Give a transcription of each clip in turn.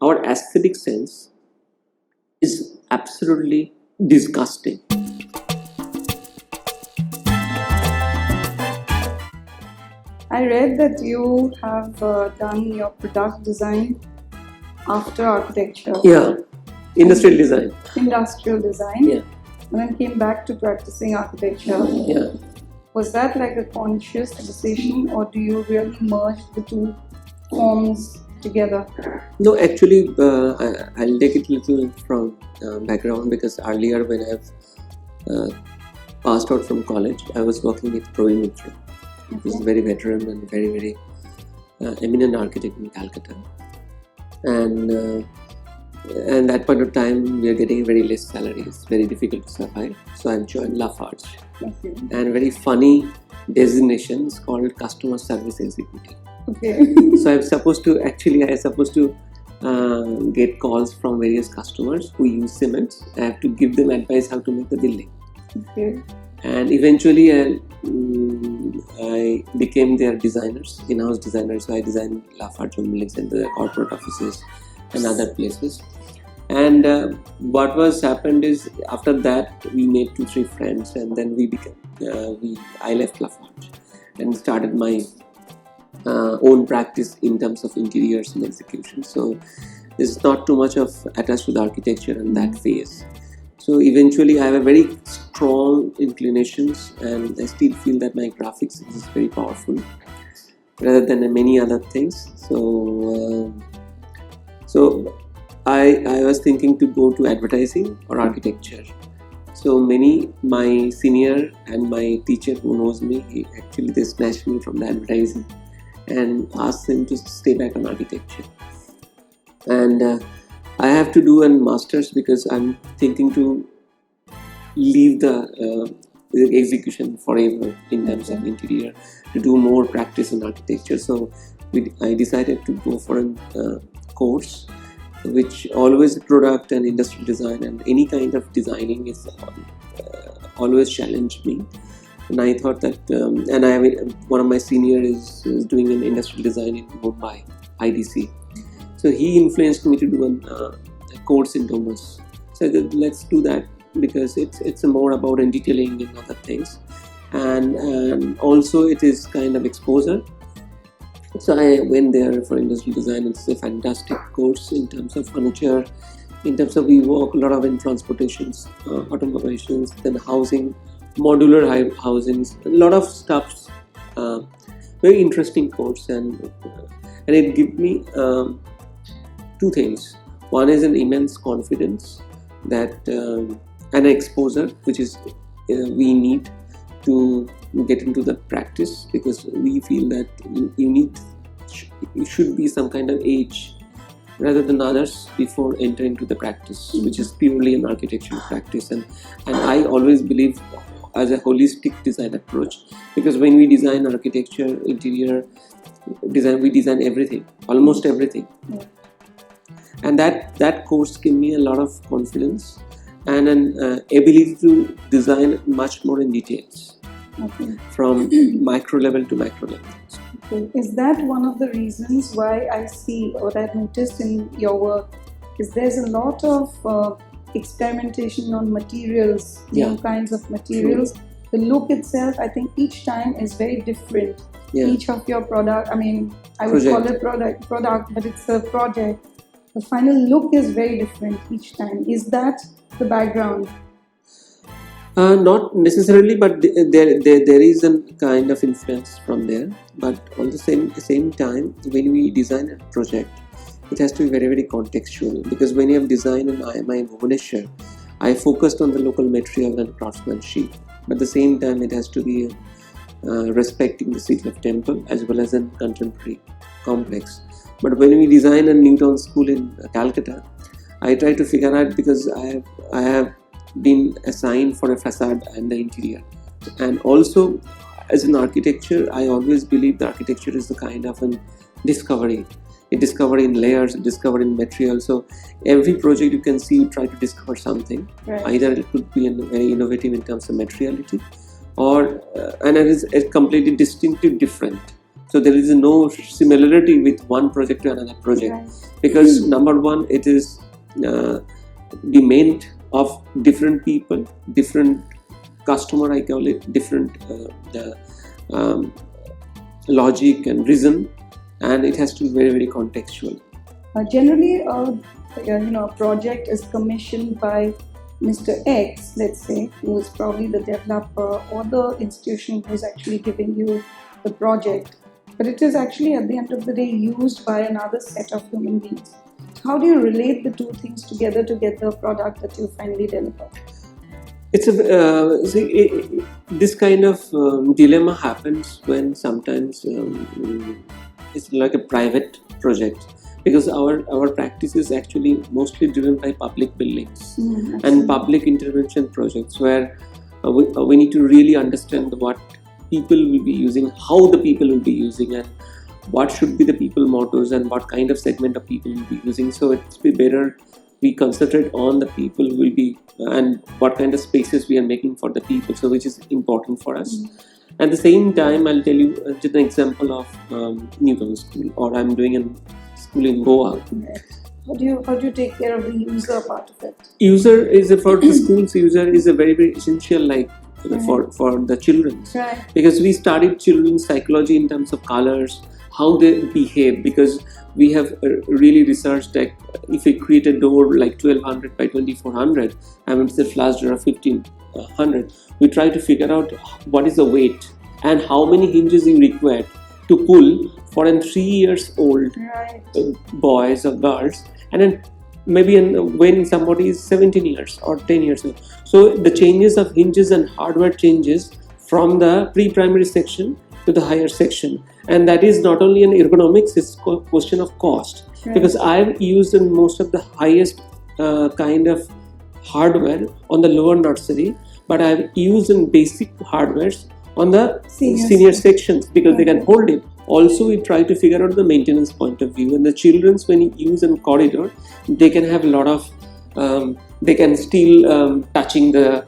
our aesthetic sense is absolutely disgusting. I read that you have done your product design after architecture. Yeah, industrial design. Industrial design. Yeah. And then came back to practicing architecture. Yeah. Was that like a conscious decision, or do you really merge the two forms together? No, actually, I'll take it a little from background, because earlier when I've passed out from college, I was working with Inventive. He's a very veteran and very eminent architect in Calcutta. And that point of time, we are getting very less salary. It's very difficult to survive. So I've joined Lafarge. Okay. And very funny designation is called customer service executive. Okay. So I'm supposed to get calls from various customers who use cement. I have to give them advice how to make the building. Okay. And eventually I became their designers, in-house designers. So I designed Lafarge building center, their corporate offices and other places. And what was happened is, after that we made 2-3 friends, and then I left Lafarge and started my own practice in terms of interiors and execution. So there's not too much of attached to the architecture in that phase. So eventually I have a very strong inclinations, and I still feel that my graphics is very powerful rather than many other things. So I was thinking to go to advertising or architecture. So my senior and my teacher who knows me, they snatched me from the advertising and asked him to stay back on architecture. And I have to do a master's, because I'm thinking to leave the execution forever in terms of interior, to do more practice in architecture. So I decided to go for a course which always product and industrial design and any kind of designing is always challenged me. And I thought that, one of my seniors is doing an industrial design in Mumbai, IDC. So he influenced me to do a course in Thomas. So I said, let's do that, because it's more about detailing and other things, and also it is kind of exposure. So I went there for industrial design. It's a fantastic course in terms of furniture, in terms of we work a lot of in transportations, automobiles, then housing, modular housings, a lot of stuff. Very interesting course, and it gave me two things. One is an immense confidence that an exposure, which is we need to get into the practice, because we feel that you should be some kind of age rather than others before entering into the practice, which is purely an architectural practice. And I always believe as a holistic design approach, because when we design architecture, interior design, we design everything, almost everything. Yeah. And that course gave me a lot of confidence and an ability to design much more in details. Okay. From micro level to macro level. Okay. Is that one of the reasons why I see, or I've noticed in your work, is there's a lot of experimentation on materials, new kinds of materials. True. The look itself, I think each time is very different. Yeah. Each of your product, I would call it product, but it's a project. The final look is very different each time. Is that the background? Not necessarily, but there is a kind of influence from there. But on the same time, when we design a project, it has to be very, very contextual. Because when you have designed an IMI in Bhubaneswar, I focused on the local material and craftsmanship. But at the same time, it has to be respecting the city of Temple as well as a contemporary complex. But when we design a new town school in Calcutta, I try to figure out, because I have been assigned for a facade and the interior. And also, as an architecture, I always believe the architecture is the kind of a discovery. A discovery in layers, a discovery in material. So every project you can see, you try to discover something. Right. Either it could be very innovative in terms of materiality, or and it is completely distinctive different So there is no similarity with one project to another project, because number one, it is the meant of different people, different customer, I call it, different logic and reason, and it has to be very, very contextual. Generally, a project is commissioned by Mr. X, let's say, who is probably the developer or the institution who is actually giving you the project, but it is actually at the end of the day used by another set of human beings. How do you relate the two things together to get the product that you finally deliver? It's this kind of dilemma happens when sometimes it's like a private project, because our practice is actually mostly driven by public buildings and public intervention projects, where we need to really understand what people will be using, how the people will be using, and what should be the people mottos and what kind of segment of people will be using. So it's better we concentrate on the people who will be and what kind of spaces we are making for the people, so which is important for us. At the same time, I'll tell you just an example of Newton School, or I'm doing a school in Goa. How do you take care of the user part of it? User is for the school's user is a very, very essential, like for the children, because we studied children's psychology in terms of colors, how they behave, because we have really researched that if we create a door like 1200 by 2400, I mean it's a flash door of 1500, we try to figure out what is the weight and how many hinges you require to pull for a 3 years old boys or girls, and then maybe when somebody is 17 years or 10 years old. So the changes of hinges and hardware changes from the pre-primary section to the higher section, and that is not only an ergonomics, it's a question of cost, because I've used in most of the highest kind of hardware on the lower nursery, but I've used in basic hardwares on the senior sections, because they can hold it. Also, we try to figure out the maintenance point of view, and the children's, when you use in corridor, they can have a lot of they can still touching the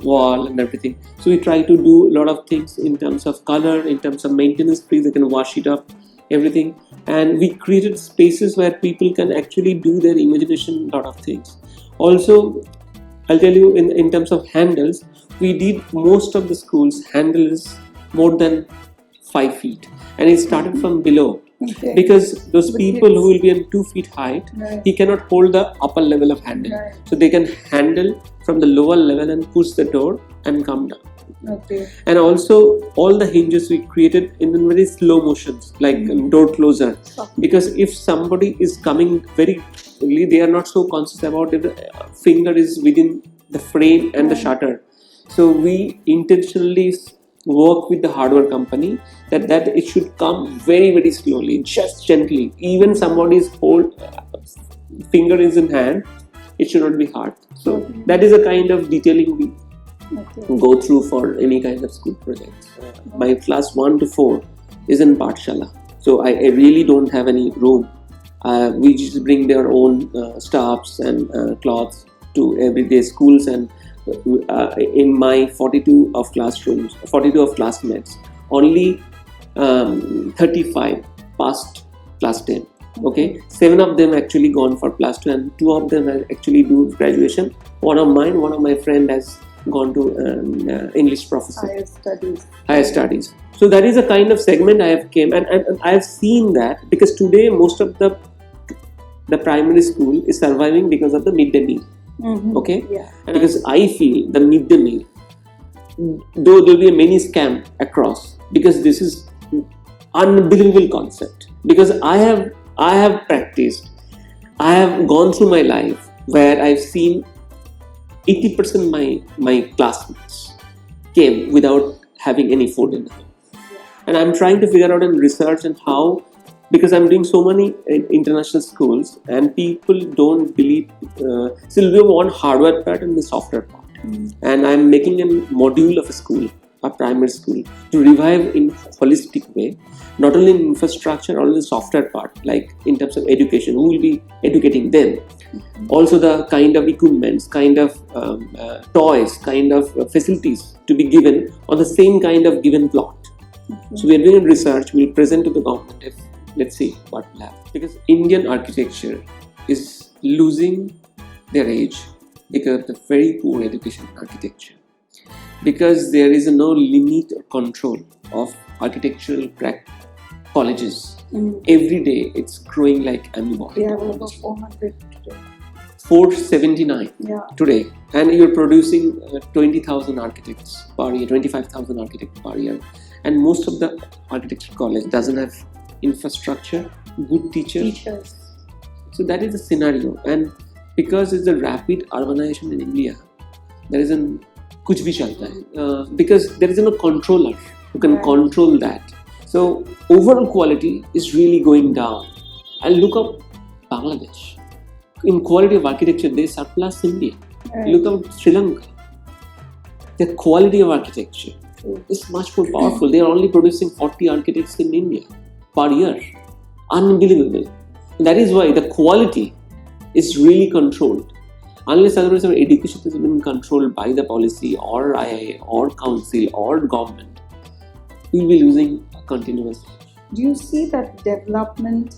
wall and everything. So we try to do a lot of things in terms of color, in terms of maintenance free, they can wash it up, everything. And we created spaces where people can actually do their imagination, a lot of things. Also, I'll tell you in terms of handles, we did most of the schools handles more than 5 feet, and it started from below. Because those people who will be in 2 feet height, he cannot hold the upper level of handle. So they can handle from the lower level and push the door and come down. And also all the hinges we created in very slow motions, like door closer. Because if somebody is coming very early, they are not so conscious about if the finger is within the frame and the shutter. So we intentionally work with the hardware company that it should come very, very slowly, just gently. Even somebody's whole finger is in hand, it should not be hard. So that is a kind of detailing we go through for any kind of school projects. My class 1 to 4 is in Pathshala, so I really don't have any room. We just bring their own staffs and cloths to everyday schools, and in my 42 of classmates, only 35 passed class 10. Okay, 7 of them actually gone for class 2, and 2 of them actually do graduation. One of my friend has gone to English professor, higher studies. So that is a kind of segment I have came, and I have seen that, because today most of the primary school is surviving because of the midday meal. Okay, and because I feel the midday meal, though there will be a many scam across, because this is unbelievable concept. Because I have practiced, I have gone through my life where I've seen 80% my classmates came without having any food in the home. And I'm trying to figure out and research and how, because I'm doing so many international schools, and people don't believe, still we want hardware part and the software part. And I'm making a module of a school, a primary school, to revive in holistic way, not only in infrastructure, also the software part, like in terms of education, who will be educating them. Also the kind of equipments, kind of toys, kind of facilities to be given on the same kind of given plot. So we are doing research, we'll present to the government if, let's see what will happen. Because Indian architecture is losing their age because of the very poor education in architecture. Because there is no limit or control of architectural colleges. Every day it's growing like amoeba. We have over 400 today. 479 today, and you're producing 20,000 architects per year, 25,000 architects per year, and most of the architecture college doesn't have infrastructure, good teachers. So that is the scenario, and because it's a rapid urbanization in India, there is an kuch bhi chalta hai, because there is no controller who can control that. So overall quality is really going down. And look up Bangladesh. In quality of architecture, they surpass India. Look at Sri Lanka. The quality of architecture is much more powerful. They are only producing 40 architects in India per year. Unbelievable. And that is why the quality is really controlled. Unless otherwise our education has been controlled by the policy or IIA or council or government, we will be losing continuous. Do you see that development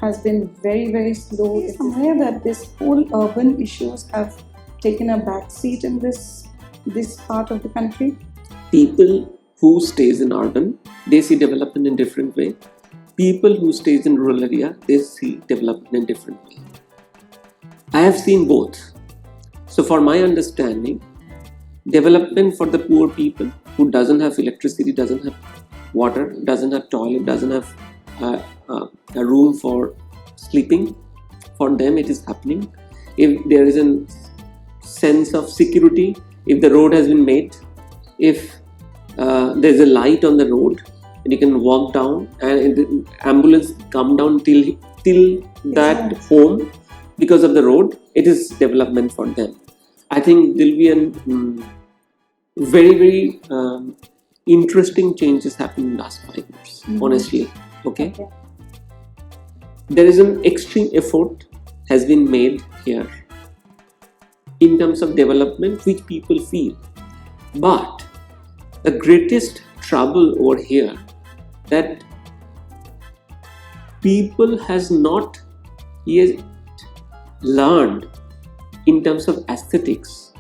has been very, very slow? It's aware that this whole urban issues have taken a backseat in this part of the country? People who stays in urban, they see development in different way. People who stays in rural area, they see development in different way. I have seen both. So for my understanding, development for the poor people who doesn't have electricity, doesn't have water, doesn't have toilet, doesn't have a room for sleeping, for them it is happening. If there is a sense of security, if the road has been made, if there is a light on the road and you can walk down and the ambulance come down till that home because of the road, it is development for them. I think there will be a very, very interesting changes happening in the last 5 years, honestly. Okay. There is an extreme effort has been made here in terms of development which people feel. But the greatest trouble over here that people has not yet learned in terms of aesthetics,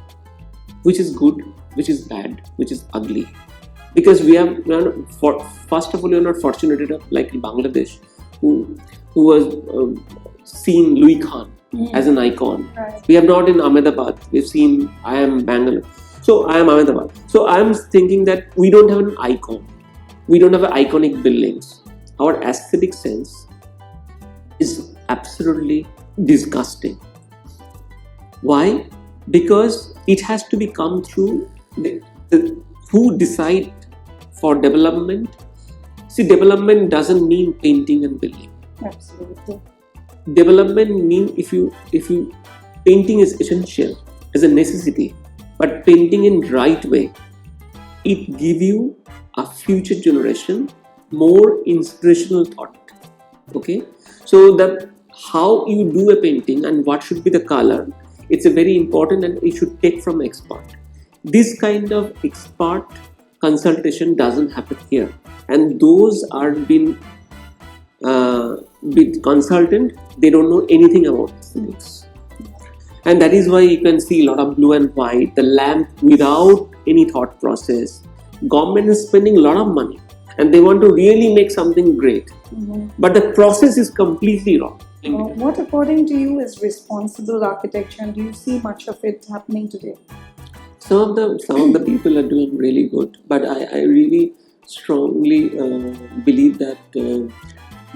which is good, which is bad, which is ugly. Because we are first of all, we are not fortunate enough like in Bangladesh, who was seen Louis Khan as an icon. Right. We have not in Ahmedabad. We've seen I am Bangalore. So I am Ahmedabad. So I am thinking that we don't have an icon. We don't have iconic buildings. Our aesthetic sense is absolutely disgusting. Why? Because it has to be come through who decide for development. See, development doesn't mean painting and building. Absolutely. Development means if you painting is essential as a necessity, but painting in right way, it give you a future generation more inspirational thought. Okay, so that how you do a painting and what should be the color, it's a very important and it should take from expert. This kind of expert consultation doesn't happen here, and those are been with consultant, they don't know anything about aesthetics. And that is why you can see a lot of blue and white, the lamp without any thought process. Government is spending a lot of money and they want to really make something great, but the process is completely wrong. What according to you is responsible architecture, and do you see much of it happening today? Some of the people are doing really good, but I really strongly believe that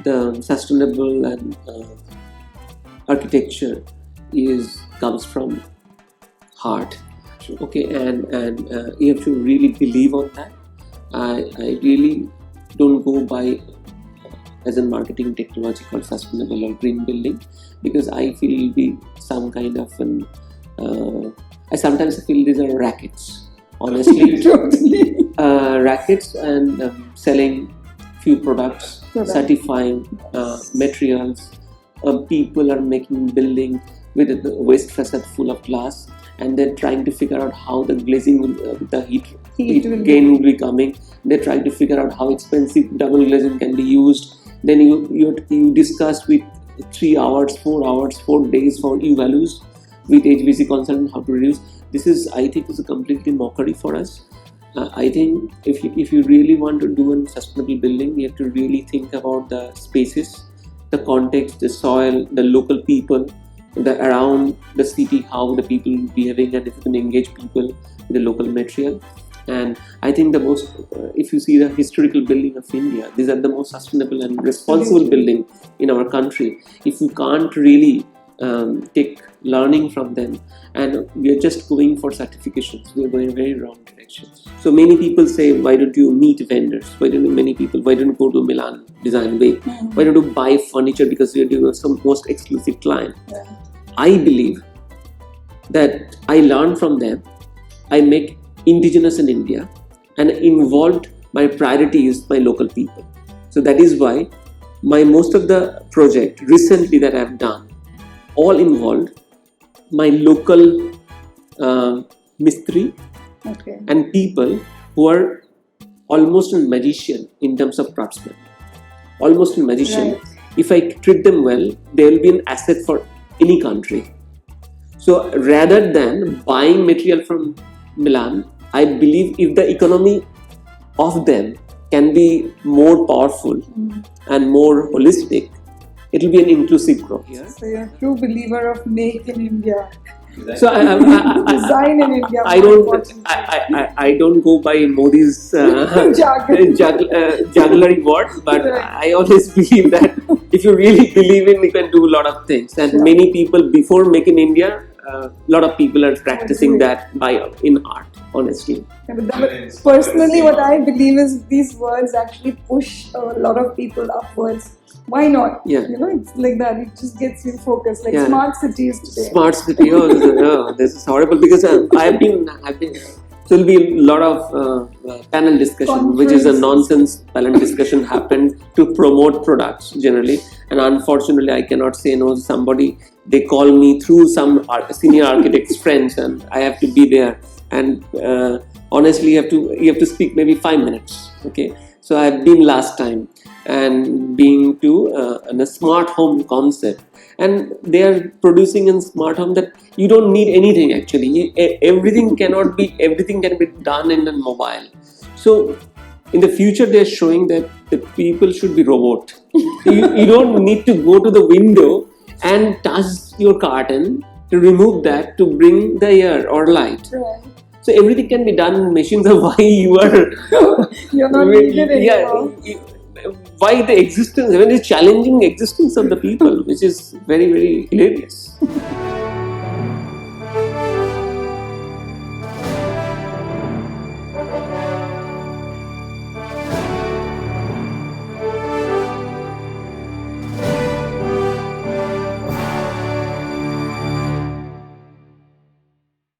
the sustainable and architecture comes from heart. Okay, and you have to really believe on that. I really don't go by as a marketing technology called sustainable or green building, because I feel it will be some kind of an I sometimes feel these are rackets, honestly. Totally. Rackets and selling few products, certifying materials. People are making building with the waste facade full of glass, and they're trying to figure out how the glazing will, the heat will gain will be coming. They're trying to figure out how expensive double glazing can be used. Then you discuss with 3 hours, 4 hours, 4 days for U-values with HVC consultant how to reduce. This is, I think, is a completely mockery for us. I think if you really want to do a sustainable building, you have to really think about the spaces, the context, the soil, the local people, the around the city, how the people behaving, and if you can engage people with the local material. And I think the most, if you see the historical building of India, these are the most sustainable and responsible building in our country. If you can't really take learning from them, and we are just going for certifications, we are going very wrong directions. So many people say, why don't you meet vendors? Why don't you go to Milan Design Week? Why don't you buy furniture because we are doing some most exclusive client? Yeah. I believe that I learn from them. I make indigenous in India, and involved my priority is my local people. So that is why most of the project recently that I have done all involved my local mistri and people who are almost a magician in terms of craftsmen. Almost a magician. Right. If I treat them well, they will be an asset for any country. So rather than buying material from Milan, I believe if the economy of them can be more powerful and more holistic, it will be an inclusive growth. So you're a true believer of make in India. So Design in India. I don't go by Modi's jugglery words, but I always believe that if you really believe in, you can do a lot of things. And many people before Make in India, a lot of people are practicing that in art, honestly. Yeah, but personally, what I believe is these words actually push a lot of people upwards. Why not? Yeah. It's like that. It just gets you focused. Like smart cities today. Smart city. This is horrible because I've been. So there'll be a lot of panel discussion, which is a nonsense panel discussion happened to promote products generally. And unfortunately, I cannot say no to somebody. They call me through some senior architect's friends, and I have to be there. And honestly, you have to speak maybe 5 minutes. Okay. So I've been last time and being to a smart home concept, and they are producing a smart home that you don't need anything actually. Everything can be done in a mobile. So in the future they're showing that the people should be robot. You don't need to go to the window and touch your curtain to remove that to bring the air or light. Right. So everything can be done in machines. Of why you are you're not needed anymore. Why the existence, when it's challenging existence of the people, which is very, very hilarious.